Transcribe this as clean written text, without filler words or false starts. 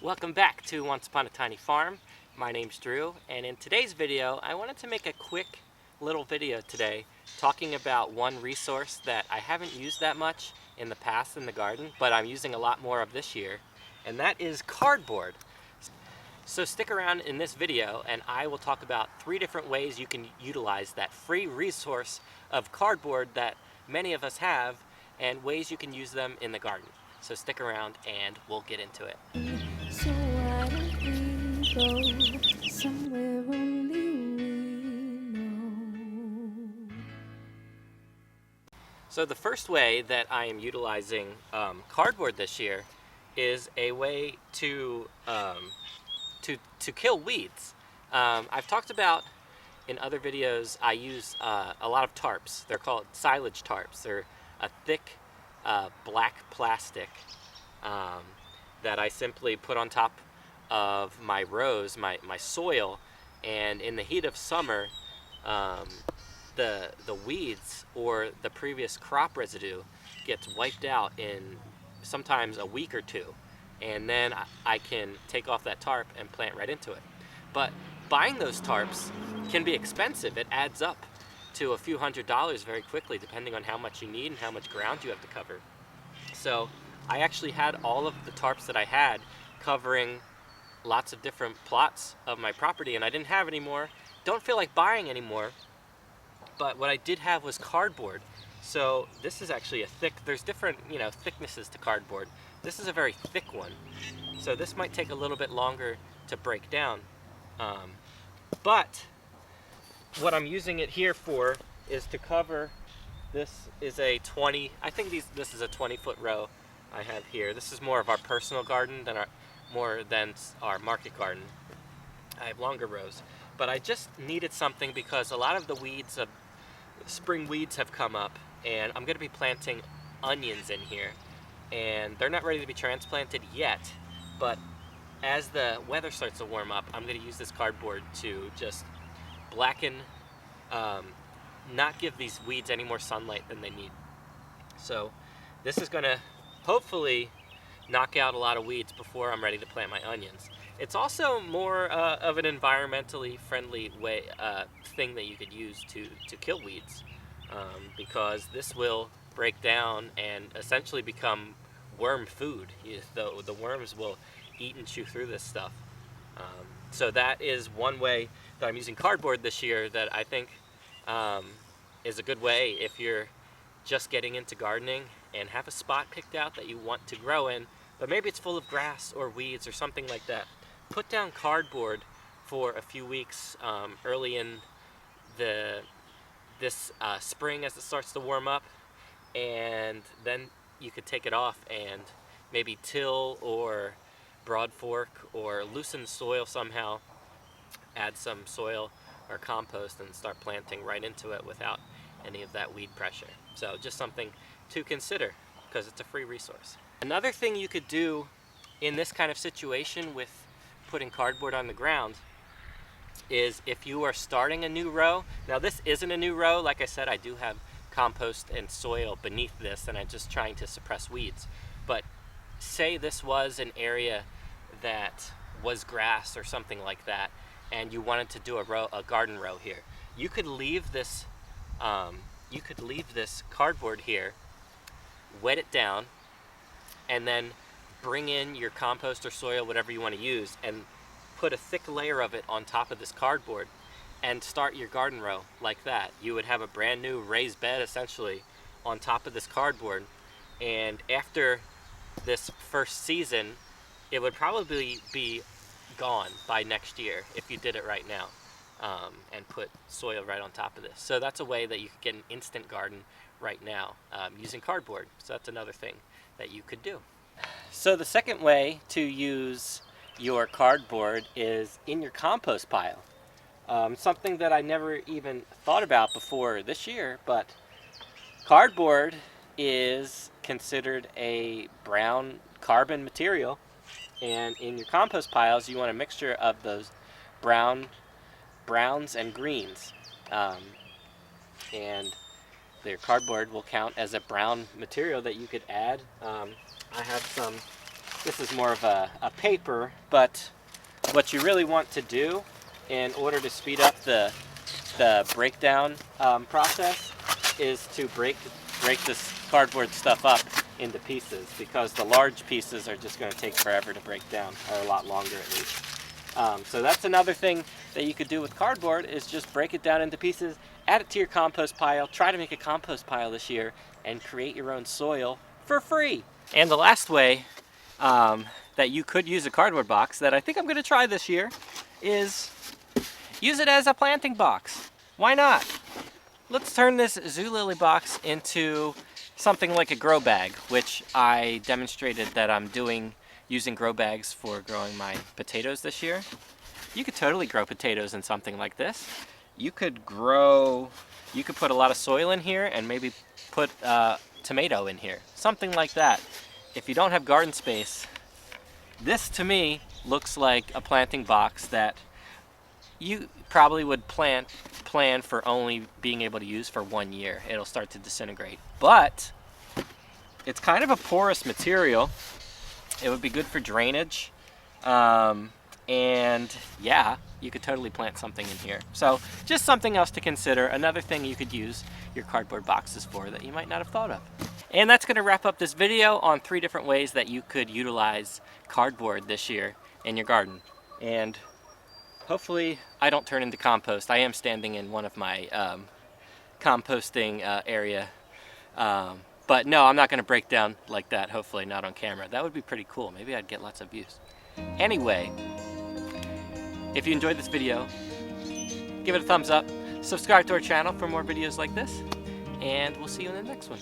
Welcome back to Once Upon a Tiny Farm. My name's Drew, and in today's video I wanted to make a quick little video today talking about one resource that I haven't used that much in the past in the garden, but I'm using a lot more of this year, and that is cardboard. So stick around in this video and I will talk about 3 different ways you can utilize that free resource of cardboard that many of us have, and ways you can use them in the garden. So stick around and we'll get into it. So why don't we go somewhere only we know? So the first way that I am utilizing cardboard this year is a way to kill weeds. I've talked about in other videos, I use a lot of tarps. They're called silage tarps. They're a thick black plastic that I simply put on top of my rows, my soil, and in the heat of summer, the weeds or the previous crop residue gets wiped out in sometimes a week or two, and then I can take off that tarp and plant right into it. But buying those tarps can be expensive. It adds up to a few $100s very quickly, depending on how much you need and how much ground you have to cover. So I actually had all of the tarps that I had covering lots of different plots of my property, and I didn't have any more. Don't feel like buying anymore, but what I did have was cardboard. So this is actually a thick, there's different thicknesses to cardboard. This is a very thick one, so this might take a little bit longer to break down. But what I'm using it here for is to cover. This is a 20, I think this is a 20-foot row I have here. This is more of our personal garden than our market garden. I have longer rows, but I just needed something because a lot of the weeds, spring weeds, have come up, and I'm going to be planting onions in here, and they're not ready to be transplanted yet, but as the weather starts to warm up, I'm going to use this cardboard to just blacken, not give these weeds any more sunlight than they need. So this is going to hopefully knock out a lot of weeds before I'm ready to plant my onions. It's also more of an environmentally friendly thing that you could use to kill weeds, because this will break down and essentially become worm food. The worms will eat and chew through this stuff. So that is one way that I'm using cardboard this year that I think is a good way if you're just getting into gardening and have a spot picked out that you want to grow in, but maybe it's full of grass or weeds or something like that. Put down cardboard for a few weeks early in this spring as it starts to warm up, and then you could take it off and maybe till or broad fork or loosen soil somehow, add some soil or compost and start planting right into it without any of that weed pressure. So just something to consider because it's a free resource. Another thing you could do in this kind of situation with putting cardboard on the ground is if you are starting a new row. Now this isn't a new row, like I said, I do have compost and soil beneath this and I'm just trying to suppress weeds. But say this was an area that was grass or something like that, and you wanted to do a garden row here. You could leave this cardboard here, wet it down, and then bring in your compost or soil, whatever you want to use, and put a thick layer of it on top of this cardboard and start your garden row like that. You would have a brand new raised bed essentially on top of this cardboard, and after this first season it would probably be gone by next year if you did it right now, and put soil right on top of this. So that's a way that you could get an instant garden right now using cardboard. So that's another thing that you could do. So the second way to use your cardboard is in your compost pile. Something that I never even thought about before this year, but cardboard is considered a brown carbon material, and in your compost piles you want a mixture of those browns and greens, and their cardboard will count as a brown material that you could add. I have some This is more of a paper, but what you really want to do in order to speed up the breakdown process is to break this cardboard stuff up into pieces, because the large pieces are just going to take forever to break down, or a lot longer at least. So that's another thing that you could do with cardboard, is just break it down into pieces, add it to your compost pile, try to make a compost pile this year, and create your own soil for free. And the last way that you could use a cardboard box, that I think I'm going to try this year, is use it as a planting box. Why not? Let's turn this Zoo Lily box into something like a grow bag, which I demonstrated that I'm using grow bags for growing my potatoes this year. You could totally grow potatoes in something like this. You could put a lot of soil in here and maybe put tomato in here, something like that. If you don't have garden space, this to me looks like a planting box that you probably would plan for only being able to use for 1 year. It'll start to disintegrate, but it's kind of a porous material. It would be good for drainage, and yeah, you could totally plant something in here. So just something else to consider, another thing you could use your cardboard boxes for that you might not have thought of. And that's going to wrap up this video on 3 different ways that you could utilize cardboard this year in your garden. And hopefully I don't turn into compost. I am standing in one of my composting area. But no, I'm not going to break down like that, hopefully not on camera. That would be pretty cool. Maybe I'd get lots of views. Anyway, if you enjoyed this video, give it a thumbs up, subscribe to our channel for more videos like this, and we'll see you in the next one.